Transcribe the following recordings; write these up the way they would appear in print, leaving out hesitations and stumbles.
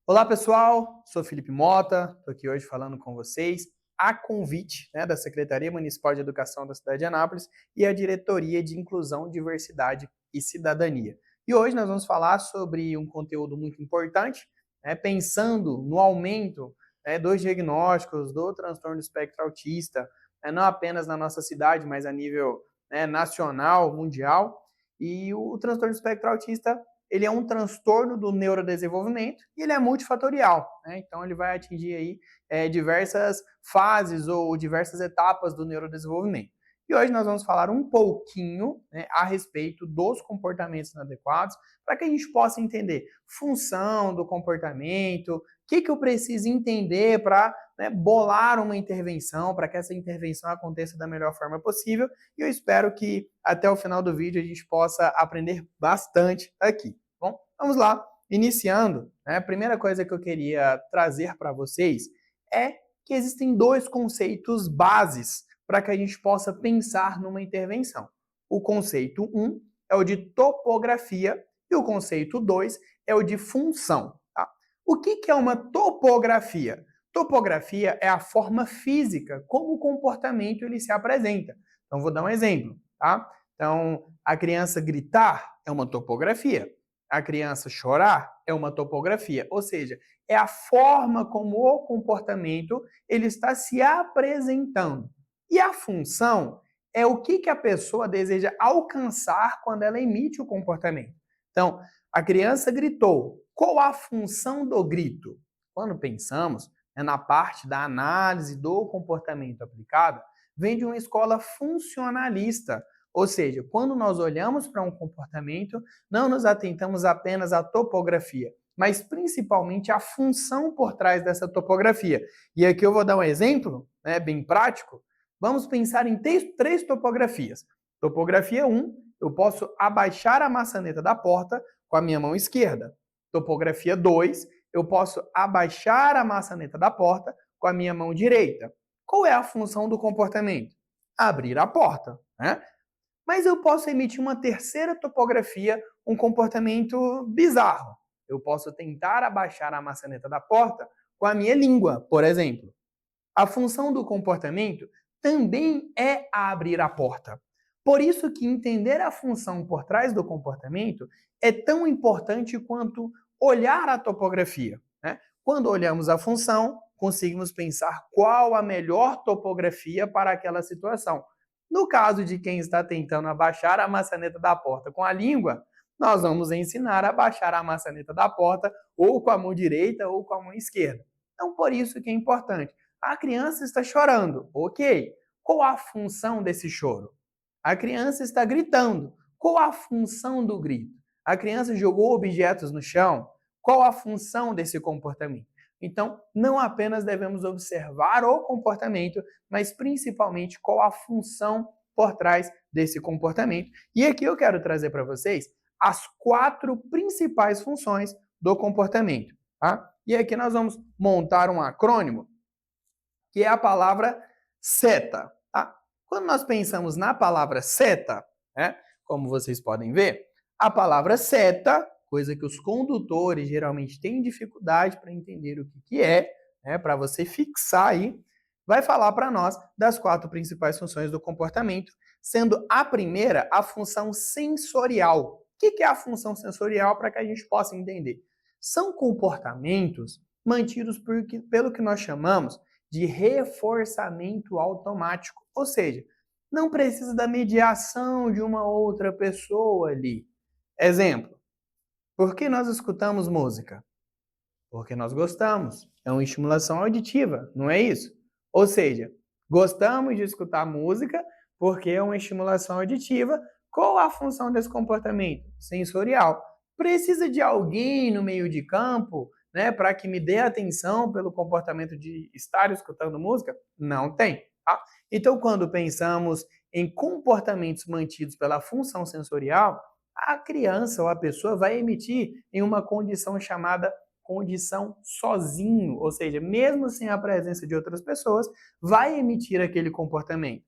Olá pessoal, sou Felipe Mota, estou aqui hoje falando com vocês a convite da Secretaria Municipal de Educação da cidade de Anápolis e a Diretoria de Inclusão, Diversidade e Cidadania. E hoje nós vamos falar sobre um conteúdo muito importante, pensando no aumento dos diagnósticos do transtorno do espectro autista, não apenas na nossa cidade, mas a nível nacional, mundial. E o transtorno do espectro autista ele é um transtorno do neurodesenvolvimento e ele é multifatorial, Então ele vai atingir aí diversas fases ou diversas etapas do neurodesenvolvimento. E hoje nós vamos falar um pouquinho a respeito dos comportamentos inadequados para que a gente possa entender função do comportamento, o que eu preciso entender para bolar uma intervenção, para que essa intervenção aconteça da melhor forma possível. E eu espero que até o final do vídeo a gente possa aprender bastante aqui. Bom, vamos lá. Iniciando, a primeira coisa que eu queria trazer para vocês é que existem dois conceitos bases para que a gente possa pensar numa intervenção. O conceito 1 é o de topografia e o conceito 2 é o de função. Tá? O que é uma topografia? Topografia é a forma física como o comportamento ele se apresenta. Então, vou dar um exemplo. Tá? Então, a criança gritar é uma topografia. A criança chorar é uma topografia. Ou seja, é a forma como o comportamento ele está se apresentando. E a função é o que a pessoa deseja alcançar quando ela emite o comportamento. Então, a criança gritou. Qual a função do grito? Quando pensamos na parte da análise do comportamento aplicado, vem de uma escola funcionalista. Ou seja, quando nós olhamos para um comportamento, não nos atentamos apenas à topografia, mas principalmente à função por trás dessa topografia. E aqui eu vou dar um exemplo bem prático. Vamos pensar em três topografias. Topografia 1, eu posso abaixar a maçaneta da porta com a minha mão esquerda. Topografia 2, eu posso abaixar a maçaneta da porta com a minha mão direita. Qual é a função do comportamento? Abrir a porta, Mas eu posso emitir uma terceira topografia, um comportamento bizarro. Eu posso tentar abaixar a maçaneta da porta com a minha língua, por exemplo. A função do comportamento também é abrir a porta. Por isso que entender a função por trás do comportamento é tão importante quanto olhar a topografia. Quando olhamos a função, conseguimos pensar qual a melhor topografia para aquela situação. No caso de quem está tentando abaixar a maçaneta da porta com a língua, nós vamos ensinar a abaixar a maçaneta da porta ou com a mão direita ou com a mão esquerda. Então, por isso que é importante. A criança está chorando, ok. Qual a função desse choro? A criança está gritando. Qual a função do grito? A criança jogou objetos no chão. Qual a função desse comportamento? Então, não apenas devemos observar o comportamento, mas principalmente qual a função por trás desse comportamento. E aqui eu quero trazer para vocês as 4 principais funções do comportamento. Tá? E aqui nós vamos montar um acrônimo, que é a palavra seta. Tá? Quando nós pensamos na palavra seta, como vocês podem ver, a palavra seta, coisa que os condutores geralmente têm dificuldade para entender o que é, para você fixar aí, vai falar para nós das 4 principais funções do comportamento, sendo a primeira a função sensorial. O que é a função sensorial para que a gente possa entender? São comportamentos mantidos pelo que nós chamamos de reforçamento automático, ou seja, não precisa da mediação de uma outra pessoa ali. Exemplo, por que nós escutamos música? Porque nós gostamos. É uma estimulação auditiva, não é isso? Ou seja, gostamos de escutar música porque é uma estimulação auditiva. Qual a função desse comportamento? Sensorial. Precisa de alguém no meio de campo para que me dê atenção pelo comportamento de estar escutando música? Não tem. Tá? Então, quando pensamos em comportamentos mantidos pela função sensorial, a criança ou a pessoa vai emitir em uma condição chamada condição sozinho, ou seja, mesmo sem a presença de outras pessoas, vai emitir aquele comportamento.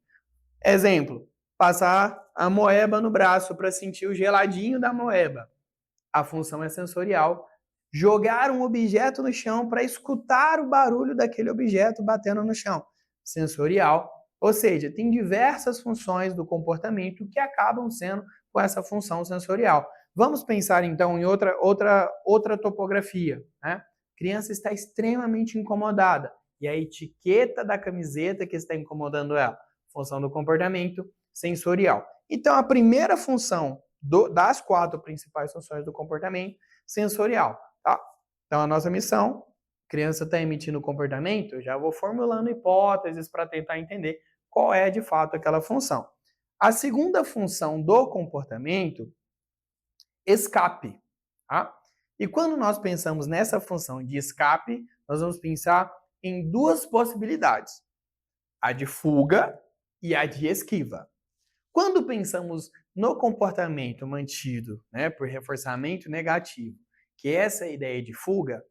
Exemplo, passar a moeba no braço para sentir o geladinho da moeba. A função é sensorial, Jogar um objeto no chão para escutar o barulho daquele objeto batendo no chão. Sensorial. Ou seja, tem diversas funções do comportamento que acabam sendo com essa função sensorial. Vamos pensar então em outra topografia, né? A criança está extremamente incomodada e a etiqueta da camiseta que está incomodando ela, função do comportamento sensorial. Então a primeira função das 4 principais funções do comportamento sensorial, tá? Então a nossa missão, a criança está emitindo comportamento, eu já vou formulando hipóteses para tentar entender qual é de fato aquela função. A segunda função do comportamento, escape. Tá? E quando nós pensamos nessa função de escape, nós vamos pensar em 2 possibilidades: a de fuga e a de esquiva. Quando pensamos no comportamento mantido, né, por reforçamento negativo, que é essa ideia de fuga,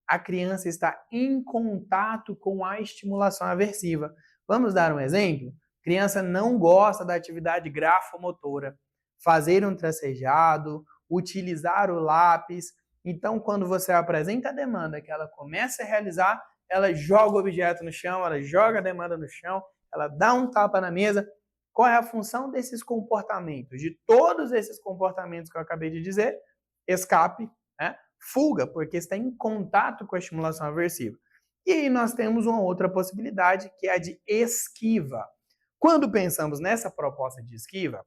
a criança está em contato com a estimulação aversiva. Vamos dar um exemplo? A criança não gosta da atividade grafomotora, fazer um tracejado, utilizar o lápis. Então, quando você apresenta a demanda que ela começa a realizar, ela joga o objeto no chão, ela joga a demanda no chão, ela dá um tapa na mesa. Qual é a função desses comportamentos? De todos esses comportamentos que eu acabei de dizer, escape, né? Fuga, porque está em contato com a estimulação aversiva. E aí nós temos uma outra possibilidade, que é a de esquiva. Quando pensamos nessa proposta de esquiva,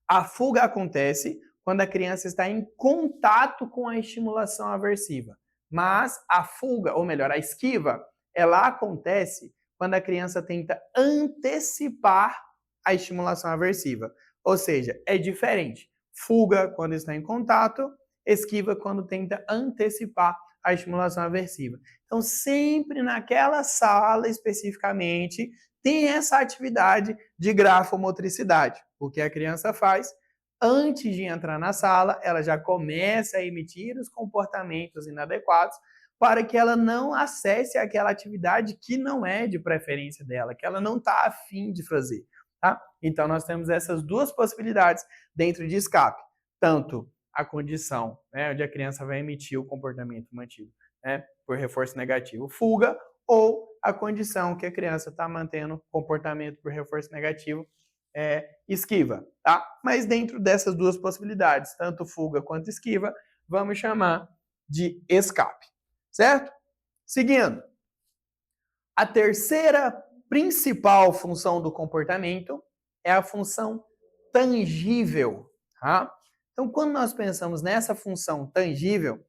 a fuga acontece quando a criança está em contato com a estimulação aversiva. Mas a fuga, ou melhor, a esquiva, ela acontece quando a criança tenta antecipar a estimulação aversiva. Ou seja, é diferente. Fuga quando está em contato, esquiva quando tenta antecipar a estimulação aversiva. Então, sempre naquela sala especificamente, tem essa atividade de grafomotricidade. O que a criança faz? Antes de entrar na sala, ela já começa a emitir os comportamentos inadequados para que ela não acesse aquela atividade que não é de preferência dela, que ela não está afim de fazer. Tá? Então, nós temos essas 2 possibilidades dentro de escape. Tanto a condição, né, onde a criança vai emitir o comportamento mantido, né, por reforço negativo, fuga, ou a condição que a criança está mantendo comportamento por reforço negativo, esquiva. Tá? Mas dentro dessas 2 possibilidades, tanto fuga quanto esquiva, vamos chamar de escape. Certo? Seguindo. A terceira principal função do comportamento é a função tangível. Tá? Então, quando nós pensamos nessa função tangível,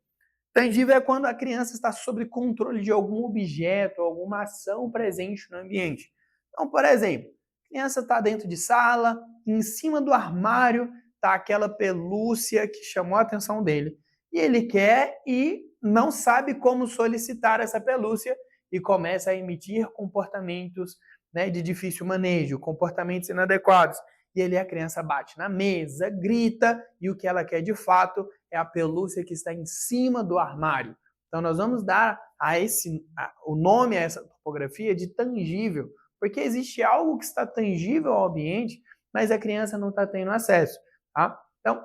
tangível é quando a criança está sob controle de algum objeto, alguma ação presente no ambiente. Então, por exemplo, a criança está dentro de sala, em cima do armário está aquela pelúcia que chamou a atenção dele. E ele quer e não sabe como solicitar essa pelúcia e começa a emitir comportamentos, né, de difícil manejo, comportamentos inadequados. E ali a criança bate na mesa, grita, e o que ela quer de fato é a pelúcia que está em cima do armário. Então nós vamos dar o nome a essa topografia de tangível, porque existe algo que está tangível ao ambiente, mas a criança não está tendo acesso. Tá? Então,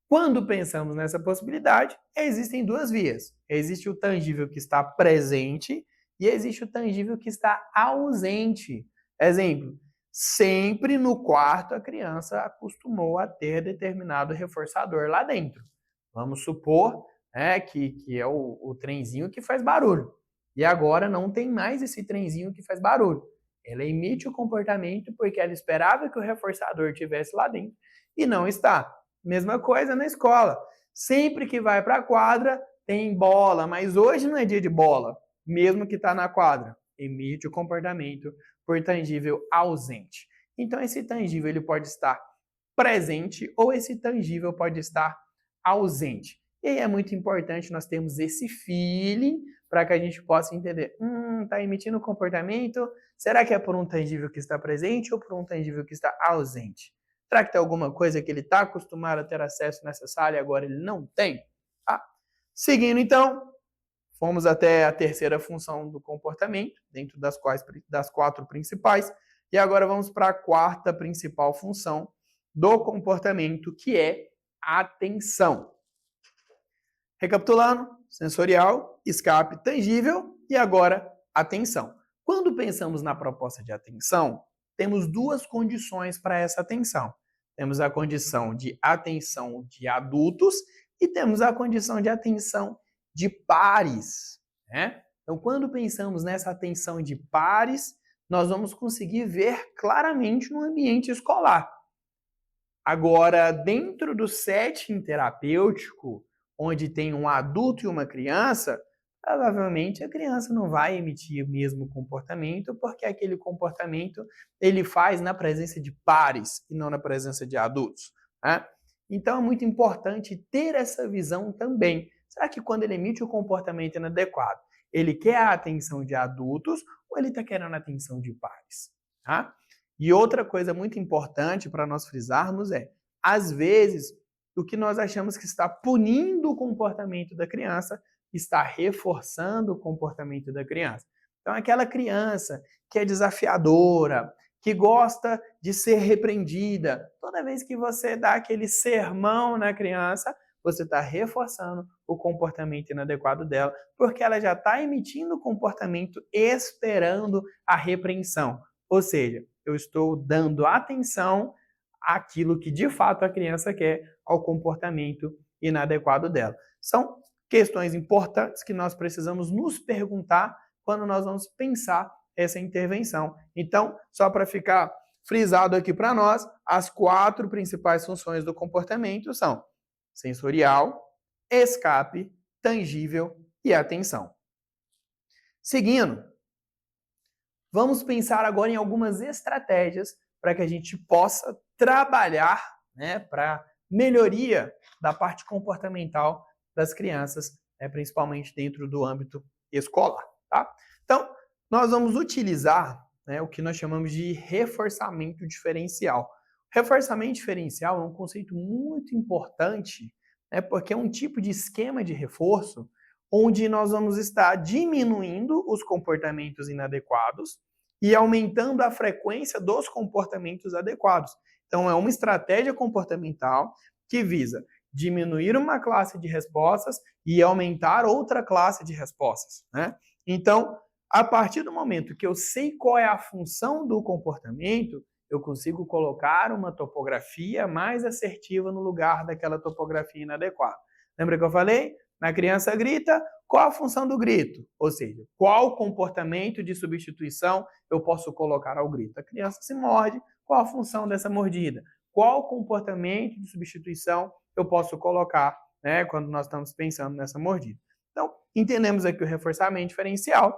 quando pensamos nessa possibilidade, existem 2 vias. Existe o tangível que está presente e existe o tangível que está ausente. Exemplo, sempre no quarto a criança acostumou a ter determinado reforçador lá dentro. Vamos supor, né, que é o trenzinho que faz barulho. E agora não tem mais esse trenzinho que faz barulho. Ela emite o comportamento porque ela esperava que o reforçador estivesse lá dentro e não está. Mesma coisa na escola. Sempre que vai para a quadra, tem bola, mas hoje não é dia de bola, mesmo que está na quadra. Emite o comportamento por tangível ausente. Então, esse tangível ele pode estar presente ou esse tangível pode estar ausente. E aí é muito importante nós termos esse feeling para que a gente possa entender, está emitindo comportamento, será que é por um tangível que está presente ou por um tangível que está ausente? Será que tem alguma coisa que ele está acostumado a ter acesso nessa sala e agora ele não tem? Tá? Seguindo então, fomos até a terceira função do comportamento, dentro das 4 principais, e agora vamos para a quarta principal função do comportamento, que é a atenção. Recapitulando, sensorial, escape, tangível e agora atenção. Quando pensamos na proposta de atenção, temos duas condições para essa atenção. Temos a condição de atenção de adultos e temos a condição de atenção de pares, né? Então, quando pensamos nessa atenção de pares, nós vamos conseguir ver claramente no ambiente escolar. Agora, dentro do setting terapêutico, onde tem um adulto e uma criança, provavelmente a criança não vai emitir o mesmo comportamento, porque aquele comportamento ele faz na presença de pares e não na presença de adultos, né? Então é muito importante ter essa visão também. Será que quando ele emite o comportamento inadequado, ele quer a atenção de adultos ou ele está querendo a atenção de pares? Tá? E outra coisa muito importante para nós frisarmos é, às vezes, o que nós achamos que está punindo o comportamento da criança está reforçando o comportamento da criança. Então, aquela criança que é desafiadora, que gosta de ser repreendida, toda vez que você dá aquele sermão na criança, você está reforçando o comportamento inadequado dela, porque ela já está emitindo o comportamento esperando a repreensão. Ou seja, eu estou dando atenção àquilo que de fato a criança quer, ao comportamento inadequado dela. São questões importantes que nós precisamos nos perguntar quando nós vamos pensar essa intervenção. Então, só para ficar frisado aqui para nós, as 4 principais funções do comportamento são sensorial, escape, tangível e atenção. Seguindo, vamos pensar agora em algumas estratégias para que a gente possa trabalhar, né, para melhoria da parte comportamental das crianças, né, principalmente dentro do âmbito escolar. Tá? Então, nós vamos utilizar, né, o que nós chamamos de reforçamento diferencial. Reforçamento diferencial é um conceito muito importante, né, porque é um tipo de esquema de reforço onde nós vamos estar diminuindo os comportamentos inadequados e aumentando a frequência dos comportamentos adequados. Então, é uma estratégia comportamental que visa diminuir uma classe de respostas e aumentar outra classe de respostas, né? Então, a partir do momento que eu sei qual é a função do comportamento, eu consigo colocar uma topografia mais assertiva no lugar daquela topografia inadequada. Lembra que eu falei? Na criança grita, qual a função do grito? Ou seja, qual comportamento de substituição eu posso colocar ao grito? A criança se morde, qual a função dessa mordida? Qual comportamento de substituição eu posso colocar, né, quando nós estamos pensando nessa mordida? Então, entendemos aqui o reforçamento diferencial.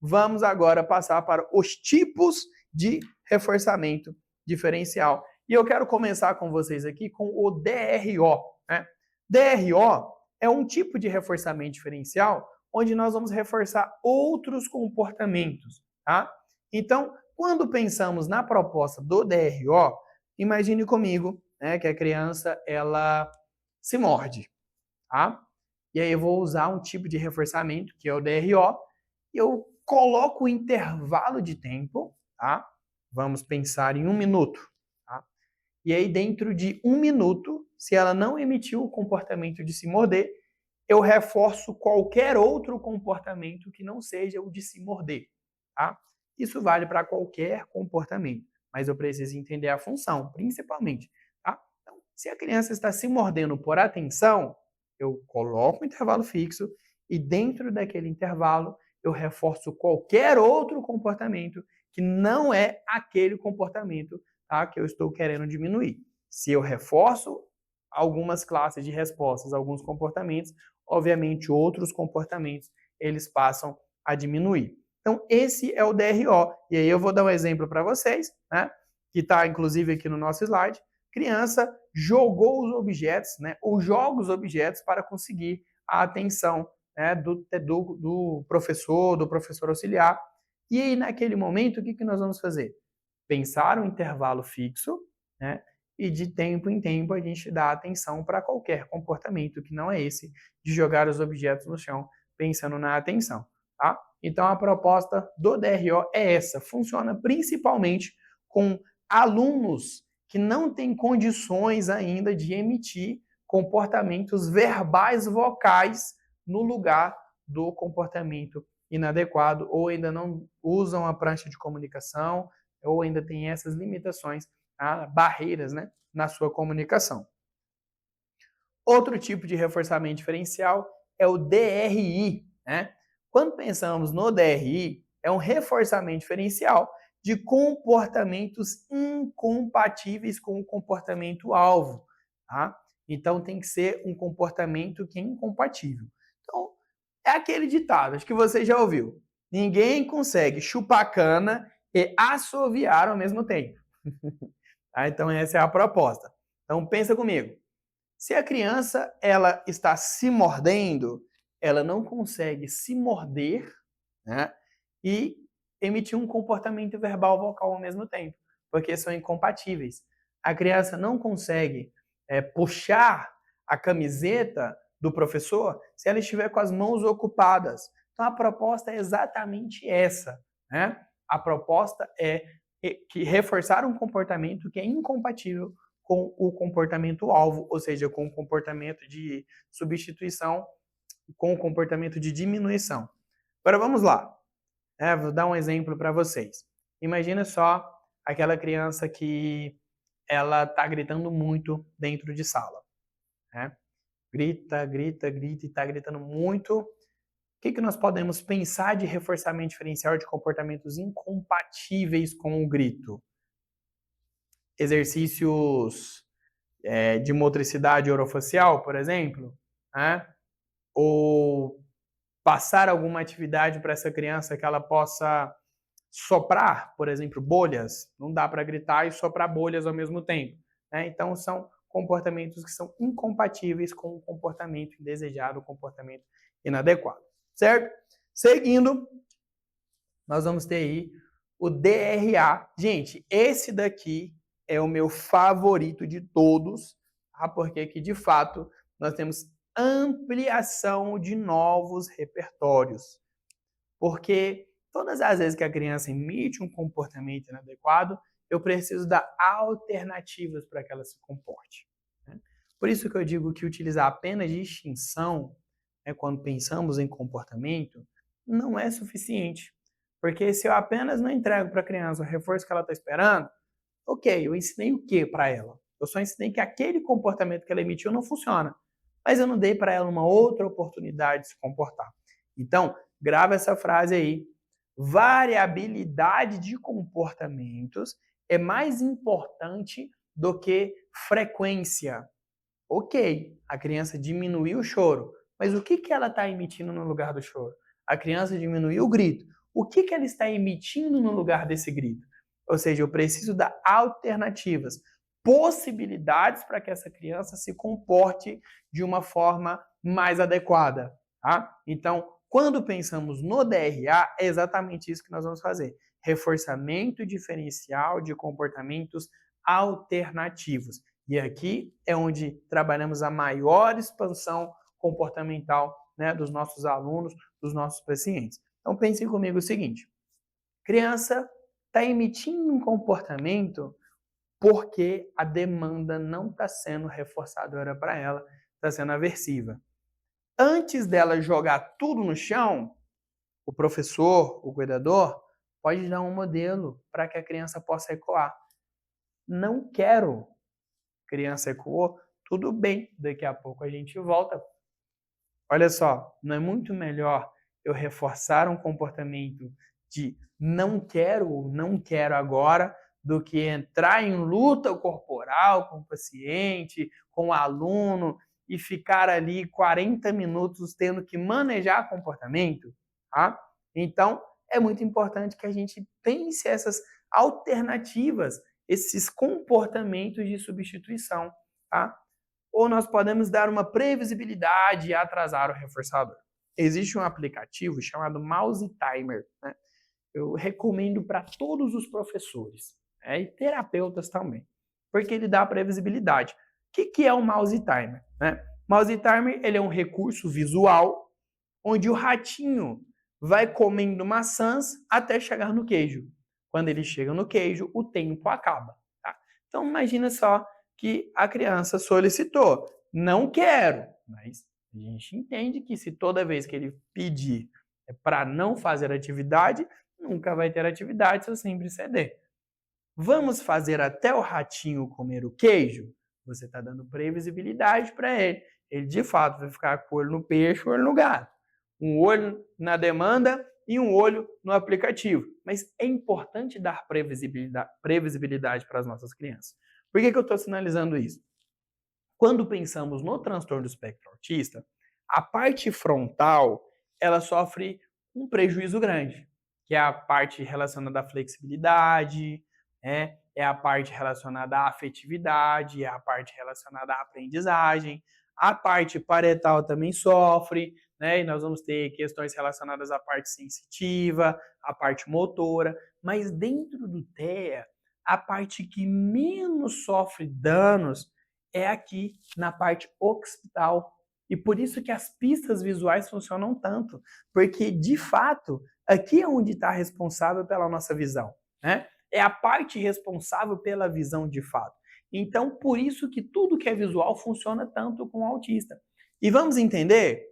Vamos agora passar para os tipos de reforçamento diferencial. E eu quero começar com vocês aqui com o DRO, né? DRO é um tipo de reforçamento diferencial onde nós vamos reforçar outros comportamentos, tá? Então, quando pensamos na proposta do DRO, imagine comigo, né, que a criança ela se morde, tá? E aí eu vou usar um tipo de reforçamento, que é o DRO, e eu coloco o intervalo de tempo, tá? Vamos pensar em 1 minuto, tá? E aí dentro de 1 minuto, se ela não emitiu o comportamento de se morder, eu reforço qualquer outro comportamento que não seja o de se morder, tá? Isso vale para qualquer comportamento, mas eu preciso entender a função, principalmente, tá? Então, se a criança está se mordendo por atenção, eu coloco um intervalo fixo e dentro daquele intervalo eu reforço qualquer outro comportamento que não é aquele comportamento, tá, que eu estou querendo diminuir. Se eu reforço algumas classes de respostas, alguns comportamentos, obviamente outros comportamentos eles passam a diminuir. Então, esse é o DRO. E aí eu vou dar um exemplo para vocês, né, que está inclusive aqui no nosso slide. Criança jogou os objetos, né, ou joga os objetos para conseguir a atenção, né, do professor auxiliar. E aí, naquele momento, o que nós vamos fazer? Pensar um intervalo fixo, né, e de tempo em tempo a gente dá atenção para qualquer comportamento que não é esse de jogar os objetos no chão, pensando na atenção, tá? Então, a proposta do DRO é essa, funciona principalmente com alunos que não têm condições ainda de emitir comportamentos verbais vocais no lugar do comportamento inadequado, ou ainda não usam a prancha de comunicação, ou ainda tem essas limitações, barreiras, né, na sua comunicação. Outro tipo de reforçamento diferencial é o DRI, né? Quando pensamos no DRI, é um reforçamento diferencial de comportamentos incompatíveis com o comportamento-alvo, tá? Então, tem que ser um comportamento que é incompatível. Então, é aquele ditado, acho que você já ouviu. Ninguém consegue chupar cana e assoviar ao mesmo tempo. Então, essa é a proposta. Então, pensa comigo. Se a criança ela está se mordendo, ela não consegue se morder, né, e emitir um comportamento verbal vocal ao mesmo tempo, porque são incompatíveis. A criança não consegue puxar a camiseta do professor se ela estiver com as mãos ocupadas. Então a proposta é exatamente essa, né? A proposta é que reforçar um comportamento que é incompatível com o comportamento-alvo, ou seja, com o comportamento de substituição, com o comportamento de diminuição. Agora vamos lá. Vou dar um exemplo para vocês. Imagina só aquela criança que ela está gritando muito dentro de sala. Né? Grita, grita, grita e está gritando muito. O que nós podemos pensar de reforçamento diferencial de comportamentos incompatíveis com o grito? Exercícios de motricidade orofacial, por exemplo, né? Ou passar alguma atividade para essa criança que ela possa soprar, por exemplo, bolhas. Não dá para gritar e soprar bolhas ao mesmo tempo, né? Então, são comportamentos que são incompatíveis com o comportamento indesejado, o comportamento inadequado, certo? Seguindo, nós vamos ter aí o DRA. Gente, esse daqui é o meu favorito de todos, tá? Porque aqui, de fato, nós temos ampliação de novos repertórios. Porque todas as vezes que a criança emite um comportamento inadequado, eu preciso dar alternativas para que ela se comporte. Né? Por isso que eu digo que utilizar apenas distinção, quando pensamos em comportamento, não é suficiente. Porque se eu apenas não entrego para a criança o reforço que ela está esperando, ok, eu ensinei o que para ela? Eu só ensinei que aquele comportamento que ela emitiu não funciona. Mas eu não dei para ela uma outra oportunidade de se comportar. Então, grava essa frase aí. Variabilidade de comportamentos é mais importante do que frequência. Ok, a criança diminuiu o choro, mas o que ela está emitindo no lugar do choro? A criança diminuiu o grito. O que ela está emitindo no lugar desse grito? Ou seja, eu preciso dar alternativas, possibilidades para que essa criança se comporte de uma forma mais adequada. Tá? Então, quando pensamos no DRA, é exatamente isso que nós vamos fazer. Reforçamento diferencial de comportamentos alternativos. E aqui é onde trabalhamos a maior expansão comportamental, né, dos nossos alunos, dos nossos pacientes. Então pensem comigo o seguinte, criança está emitindo um comportamento porque a demanda não está sendo reforçadora para ela, está sendo aversiva. Antes dela jogar tudo no chão, o professor, o cuidador, pode dar um modelo para que a criança possa ecoar. Não quero. Criança ecoou, tudo bem, daqui a pouco a gente volta. Olha só, não é muito melhor eu reforçar um comportamento de não quero agora, do que entrar em luta corporal com o paciente, com o aluno e ficar ali 40 minutos tendo que manejar comportamento, tá? Então, é muito importante que a gente pense essas alternativas, esses comportamentos de substituição, tá? Ou nós podemos dar uma previsibilidade e atrasar o reforçador. Existe um aplicativo chamado Mouse Timer, né? Eu recomendo para todos os professores, e terapeutas também, porque ele dá previsibilidade. O que é o Mouse Timer? Né? Mouse Timer ele é um recurso visual onde o ratinho vai comendo maçãs até chegar no queijo. Quando ele chega no queijo, o tempo acaba. Tá? Então imagina só que a criança solicitou, não quero, mas a gente entende que se toda vez que ele pedir é para não fazer atividade, nunca vai ter atividade se eu sempre ceder. Vamos fazer até o ratinho comer o queijo? Você está dando previsibilidade para ele. Ele, de fato, vai ficar com o olho no peixe, o olho no gato. Um olho na demanda e um olho no aplicativo. Mas é importante dar previsibilidade para as nossas crianças. Por que eu estou sinalizando isso? Quando pensamos no transtorno do espectro autista, a parte frontal ela sofre um prejuízo grande, que é a parte relacionada à flexibilidade, é a parte relacionada à afetividade, é a parte relacionada à aprendizagem. A parte parietal também sofre, né? E nós vamos ter questões relacionadas à parte sensitiva, à parte motora, mas dentro do TEA, a parte que menos sofre danos é aqui na parte occipital. E por isso que as pistas visuais funcionam tanto, porque de fato aqui é onde está responsável pela nossa visão, né? É a parte responsável pela visão de fato. Então, por isso que tudo que é visual funciona tanto com o autista. E vamos entender?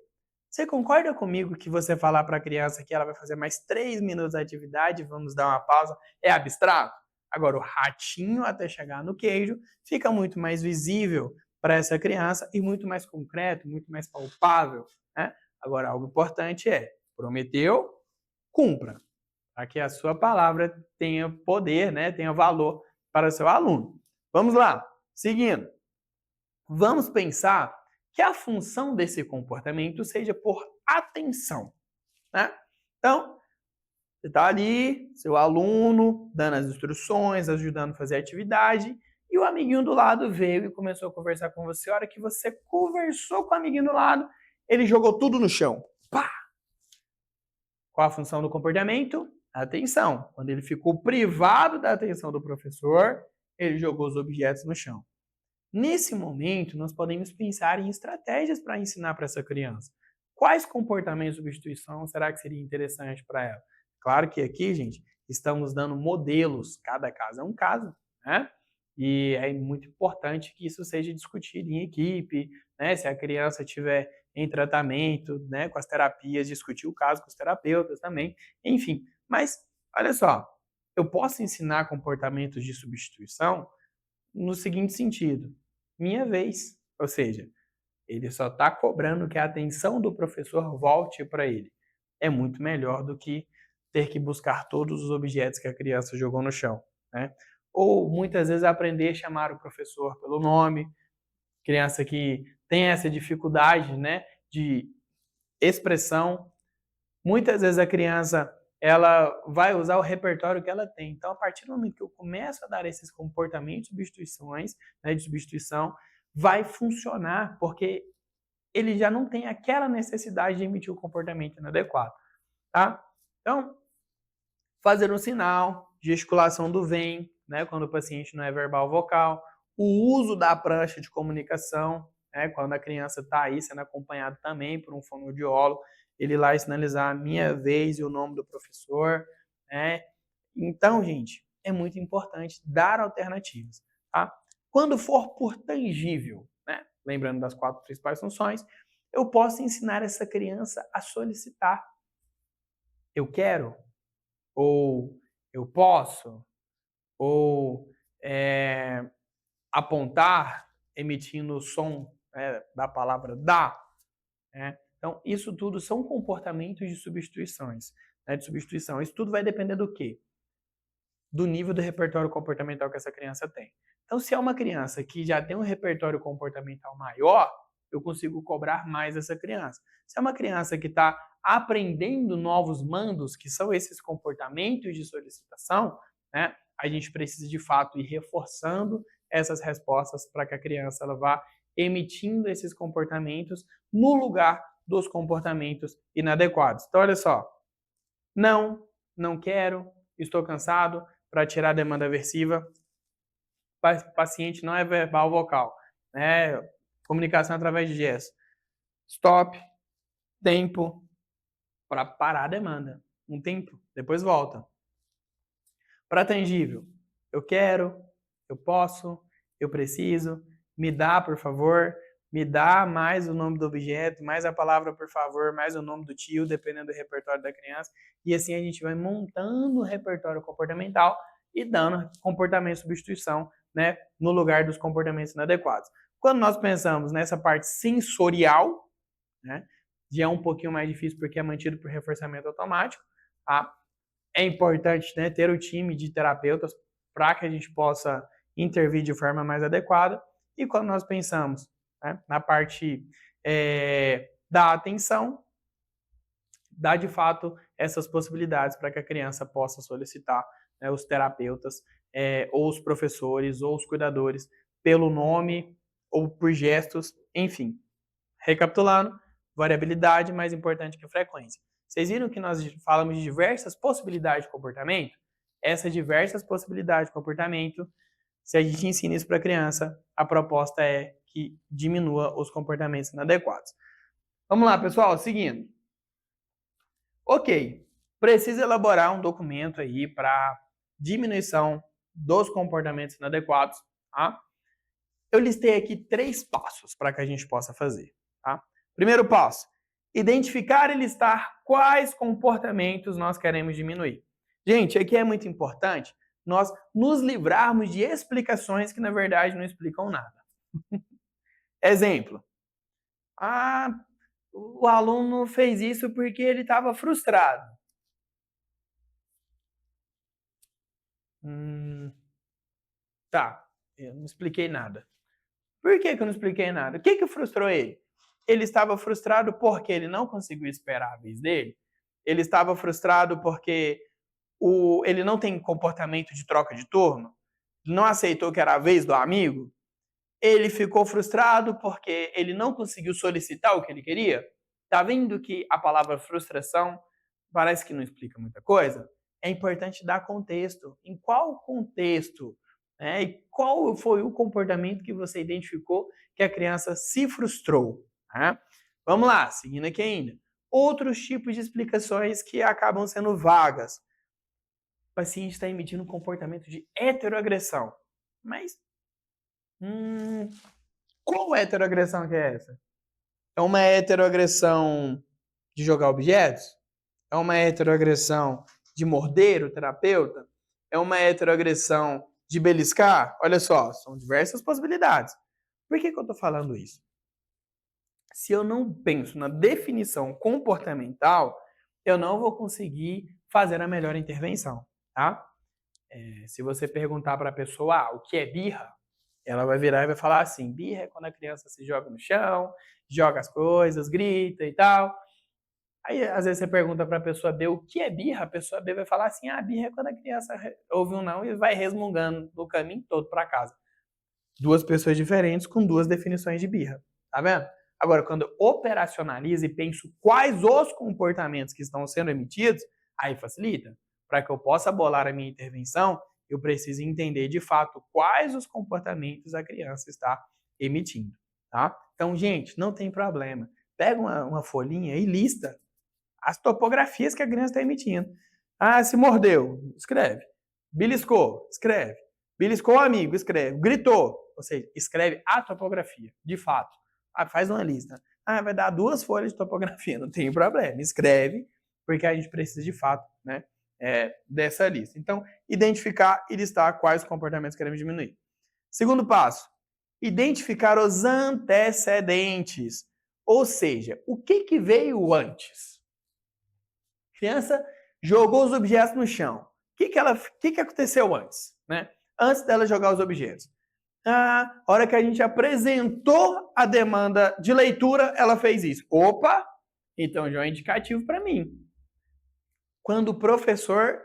Você concorda comigo que você falar para a criança que ela vai fazer mais 3 minutos de atividade, vamos dar uma pausa, é abstrato? Agora, o ratinho até chegar no queijo fica muito mais visível para essa criança e muito mais concreto, muito mais palpável, né? Agora, algo importante é, prometeu, cumpra, para que a sua palavra tenha poder, né, tenha valor para o seu aluno. Vamos lá, seguindo. Vamos pensar que a função desse comportamento seja por atenção, né? Então, você está ali, seu aluno, dando as instruções, ajudando a fazer a atividade, e o amiguinho do lado veio e começou a conversar com você. A hora que você conversou com o amiguinho do lado, ele jogou tudo no chão. Pá! Qual a função do comportamento? Atenção. Quando ele ficou privado da atenção do professor, ele jogou os objetos no chão. Nesse momento, nós podemos pensar em estratégias para ensinar para essa criança. Quais comportamentos de substituição será que seria interessante para ela? Claro que aqui, gente, estamos dando modelos, cada caso é um caso, né? E é muito importante que isso seja discutido em equipe, né? Se a criança estiver em tratamento, né, com as terapias, discutir o caso com os terapeutas também, enfim. Mas, olha só, eu posso ensinar comportamentos de substituição no seguinte sentido: minha vez. Ou seja, ele só está cobrando que a atenção do professor volte para ele. É muito melhor do que ter que buscar todos os objetos que a criança jogou no chão, né? Ou muitas vezes aprender a chamar o professor pelo nome, criança que tem essa dificuldade, né, de expressão. Muitas vezes a criança ela vai usar o repertório que ela tem. Então, a partir do momento que eu começo a dar esses comportamentos de substituições, né, de substituição, vai funcionar, porque ele já não tem aquela necessidade de emitir o comportamento inadequado, tá? Então, fazer um sinal, gesticulação do vem, né, quando o paciente não é verbal vocal, o uso da prancha de comunicação, né, quando a criança está aí sendo acompanhada também por um fonoaudiólogo, ele lá sinalizar a minha vez e o nome do professor, né? Então, gente, é muito importante dar alternativas, tá? Quando for por tangível, né, lembrando das 4 principais funções, eu posso ensinar essa criança a solicitar. Eu quero, ou eu posso, ou apontar, emitindo o som, né, da palavra dá, né? Então, isso tudo são comportamentos de substituições, né, de substituição. Isso tudo vai depender do quê? Do nível do repertório comportamental que essa criança tem. Então, se é uma criança que já tem um repertório comportamental maior, eu consigo cobrar mais essa criança. Se é uma criança que está aprendendo novos mandos, que são esses comportamentos de solicitação, né, a gente precisa de fato ir reforçando essas respostas para que a criança ela vá emitindo esses comportamentos no lugar dos comportamentos inadequados. Então, olha só. Não, não quero, estou cansado, para tirar a demanda aversiva. O paciente não é verbal vocal, né? Comunicação através de gestos. Stop, tempo, para parar a demanda. Um tempo, depois volta. Para tangível, eu quero, eu posso, eu preciso, me dá, por favor. me dá mais o nome do objeto, mais a palavra por favor, mais o nome do tio, dependendo do repertório da criança. E assim a gente vai montando o repertório comportamental e dando comportamento de substituição, né, no lugar dos comportamentos inadequados. Quando nós pensamos nessa parte sensorial, né, já é um pouquinho mais difícil porque é mantido por reforçamento automático, tá? É importante, né, ter o time de terapeutas para que a gente possa intervir de forma mais adequada. E quando nós pensamos, né, na parte da atenção, dá de fato essas possibilidades para que a criança possa solicitar, né, os terapeutas, ou os professores, ou os cuidadores, pelo nome ou por gestos, enfim. Recapitulando, variabilidade mais importante que frequência. Vocês viram que nós falamos de diversas possibilidades de comportamento? Essas diversas possibilidades de comportamento, se a gente ensina isso para a criança, a proposta é que diminua os comportamentos inadequados. Vamos lá, pessoal, seguindo. Ok, precisa elaborar um documento aí para diminuição dos comportamentos inadequados, tá? Eu listei aqui 3 passos para que a gente possa fazer, tá? Primeiro passo, identificar e listar quais comportamentos nós queremos diminuir. Gente, aqui é muito importante nós nos livrarmos de explicações que na verdade não explicam nada. Exemplo, o aluno fez isso porque ele estava frustrado. Tá, eu não expliquei nada. Por que eu não expliquei nada? O que frustrou ele? Ele estava frustrado porque ele não conseguiu esperar a vez dele? Ele estava frustrado porque ele não tem comportamento de troca de turno? Não aceitou que era a vez do amigo? Ele ficou frustrado porque ele não conseguiu solicitar o que ele queria? Tá vendo que a palavra frustração parece que não explica muita coisa? É importante dar contexto. Em qual contexto, né? E qual foi o comportamento que você identificou que a criança se frustrou? Né? Vamos lá, seguindo aqui ainda. Outros tipos de explicações que acabam sendo vagas. O paciente está emitindo um comportamento de heteroagressão. Mas, qual heteroagressão que é essa? É uma heteroagressão de jogar objetos? É uma heteroagressão de morder o terapeuta? É uma heteroagressão de beliscar? Olha só, são diversas possibilidades. Por que eu estou falando isso? Se eu não penso na definição comportamental, eu não vou conseguir fazer a melhor intervenção, tá? Se você perguntar para a pessoa, o que é birra? Ela vai virar e vai falar assim, birra é quando a criança se joga no chão, joga as coisas, grita e tal. Aí, às vezes, você pergunta para a pessoa B o que é birra, a pessoa B vai falar assim, birra é quando a criança ouve um não e vai resmungando no caminho todo para casa. 2 pessoas diferentes com 2 definições de birra, tá vendo? Agora, quando eu operacionalizo e penso quais os comportamentos que estão sendo emitidos, aí facilita. Para que eu possa bolar a minha intervenção, eu preciso entender de fato quais os comportamentos a criança está emitindo, tá? Então, gente, não tem problema. Pega uma folhinha e lista as topografias que a criança está emitindo. Se mordeu, escreve. Beliscou, escreve. Beliscou o amigo, escreve. Gritou, ou seja, escreve a topografia, de fato. Faz uma lista. Vai dar 2 folhas de topografia, não tem problema. Escreve, porque a gente precisa de fato, né, dessa lista. Então, identificar e listar quais comportamentos queremos diminuir. Segundo passo, identificar os antecedentes. Ou seja, o que veio antes? A criança jogou os objetos no chão. O que aconteceu antes? Né? Antes dela jogar os objetos. A hora que a gente apresentou a demanda de leitura, ela fez isso. Opa! Então já é um indicativo para mim. Quando o professor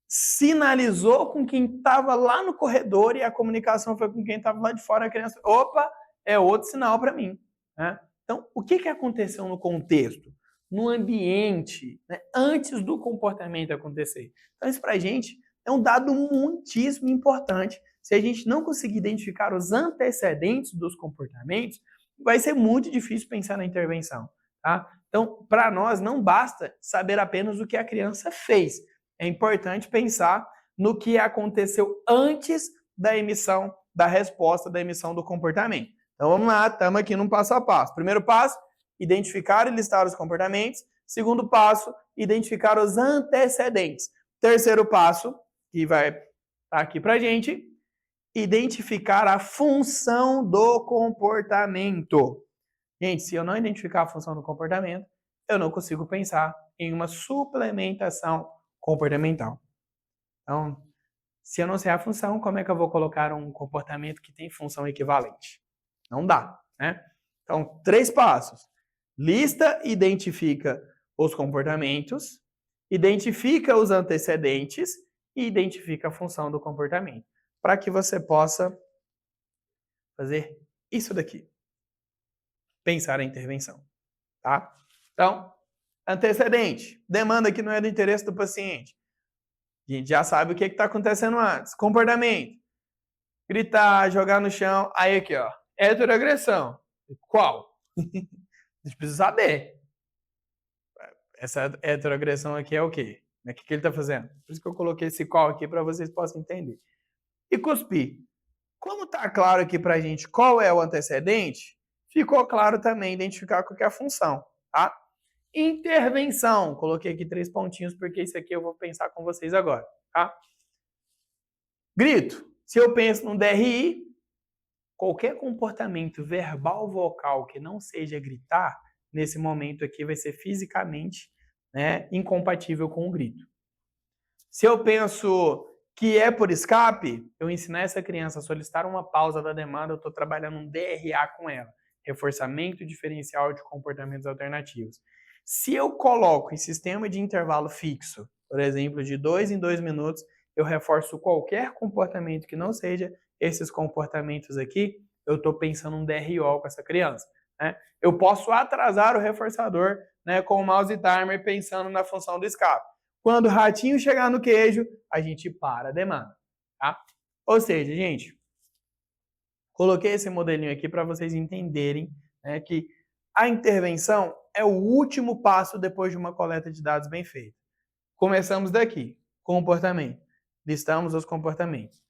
sinalizou com quem estava lá no corredor e a comunicação foi com quem estava lá de fora, a criança, opa, é outro sinal para mim. Né? Então, o que aconteceu no contexto? No ambiente, né, antes do comportamento acontecer. Então, isso para a gente é um dado muitíssimo importante. Se a gente não conseguir identificar os antecedentes dos comportamentos, vai ser muito difícil pensar na intervenção. Tá? Então, para nós, não basta saber apenas o que a criança fez. É importante pensar no que aconteceu antes da emissão da resposta, da emissão do comportamento. Então vamos lá, estamos aqui num passo a passo. Primeiro passo, identificar e listar os comportamentos. Segundo passo, identificar os antecedentes. Terceiro passo, que vai estar aqui para a gente, identificar a função do comportamento. Gente, se eu não identificar a função do comportamento, eu não consigo pensar em uma suplementação comportamental. Então, se eu não sei a função, como é que eu vou colocar um comportamento que tem função equivalente? Não dá, né? Então, 3 passos. Lista e identifica os comportamentos, identifica os antecedentes e identifica a função do comportamento, para que você possa fazer isso daqui. Pensar a intervenção, tá? Então, antecedente, demanda que não é do interesse do paciente. A gente já sabe o que está acontecendo antes. Comportamento, gritar, jogar no chão. Aí aqui, ó, heteroagressão. Qual? A gente precisa saber. Essa heteroagressão aqui é o quê? O que ele está fazendo? Por isso que eu coloquei esse qual aqui para vocês possam entender. E cuspir. Como está claro aqui para a gente qual é o antecedente, ficou claro também identificar qual que é a função, tá? Intervenção. Coloquei aqui 3 pontinhos porque isso aqui eu vou pensar com vocês agora, tá? Grito. Se eu penso no DRI, qualquer comportamento verbal vocal que não seja gritar, nesse momento aqui vai ser fisicamente, né, incompatível com o grito. Se eu penso que é por escape, eu ensinar essa criança a solicitar uma pausa da demanda, eu estou trabalhando um DRA com ela, reforçamento diferencial de comportamentos alternativos. Se eu coloco em sistema de intervalo fixo, por exemplo, de 2 em 2 minutos, eu reforço qualquer comportamento que não seja esses comportamentos aqui, eu estou pensando um DRO com essa criança, né? Eu posso atrasar o reforçador, né, com o mouse timer pensando na função do escape. Quando o ratinho chegar no queijo, a gente para a demanda, tá? Ou seja, gente, coloquei esse modelinho aqui para vocês entenderem, né, que a intervenção é o último passo depois de uma coleta de dados bem feita. Começamos daqui, comportamento. Listamos os comportamentos.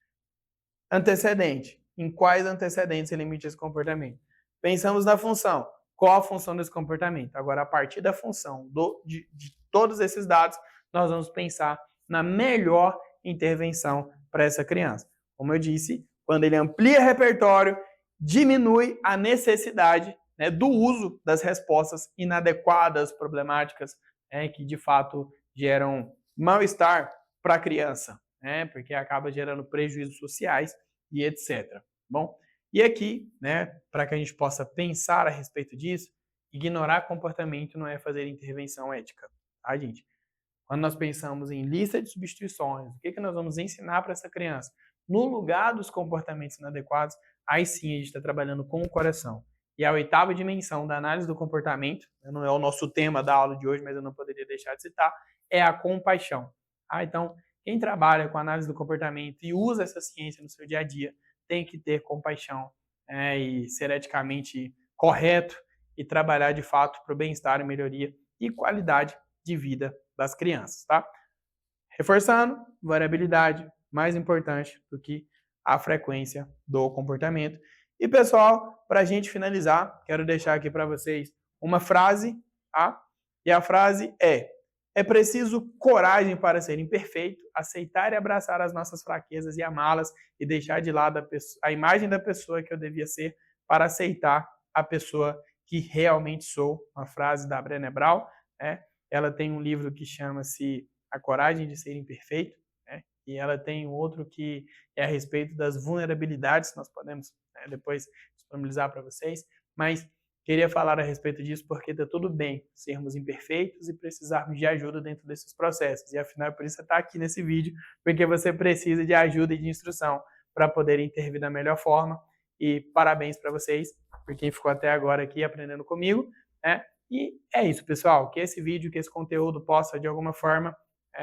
Antecedente. Em quais antecedentes se limita esse comportamento? Pensamos na função. Qual a função desse comportamento? Agora, a partir da função de todos esses dados, nós vamos pensar na melhor intervenção para essa criança. Como eu disse, quando ele amplia repertório, diminui a necessidade, né, do uso das respostas inadequadas, problemáticas, né, que de fato geram mal-estar para a criança, né, porque acaba gerando prejuízos sociais e etc. Bom, e aqui, né, para que a gente possa pensar a respeito disso, ignorar comportamento não é fazer intervenção ética, tá, gente? Quando nós pensamos em lista de substituições, o que nós vamos ensinar para essa criança, no lugar dos comportamentos inadequados, aí sim a gente está trabalhando com o coração. E a 8ª dimensão da análise do comportamento, não é o nosso tema da aula de hoje, mas eu não poderia deixar de citar, é a compaixão. Ah, então, quem trabalha com análise do comportamento e usa essa ciência no seu dia a dia, tem que ter compaixão, e ser eticamente correto e trabalhar de fato para o bem-estar e melhoria e qualidade de vida das crianças, tá? Reforçando, variabilidade mais importante do que a frequência do comportamento. E pessoal, para a gente finalizar, quero deixar aqui para vocês uma frase, tá? E a frase é preciso coragem para ser imperfeito, aceitar e abraçar as nossas fraquezas e amá-las e deixar de lado a imagem da pessoa que eu devia ser para aceitar a pessoa que realmente sou. Uma frase da Brené Brown, né? Ela tem um livro que chama-se A Coragem de Ser Imperfeito, né? E ela tem outro que é a respeito das vulnerabilidades, nós podemos, né, depois disponibilizar para vocês, mas queria falar a respeito disso porque está tudo bem sermos imperfeitos e precisarmos de ajuda dentro desses processos. E afinal, por isso você está aqui nesse vídeo, porque você precisa de ajuda e de instrução para poder intervir da melhor forma. E parabéns para vocês, por quem ficou até agora aqui aprendendo comigo, né? E é isso, pessoal, que esse vídeo, que esse conteúdo possa, de alguma forma,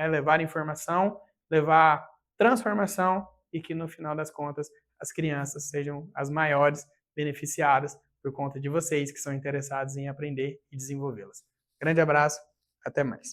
levar informação, levar transformação e que, no final das contas, as crianças sejam as maiores beneficiadas por conta de vocês que são interessados em aprender e desenvolvê-las. Grande abraço, até mais.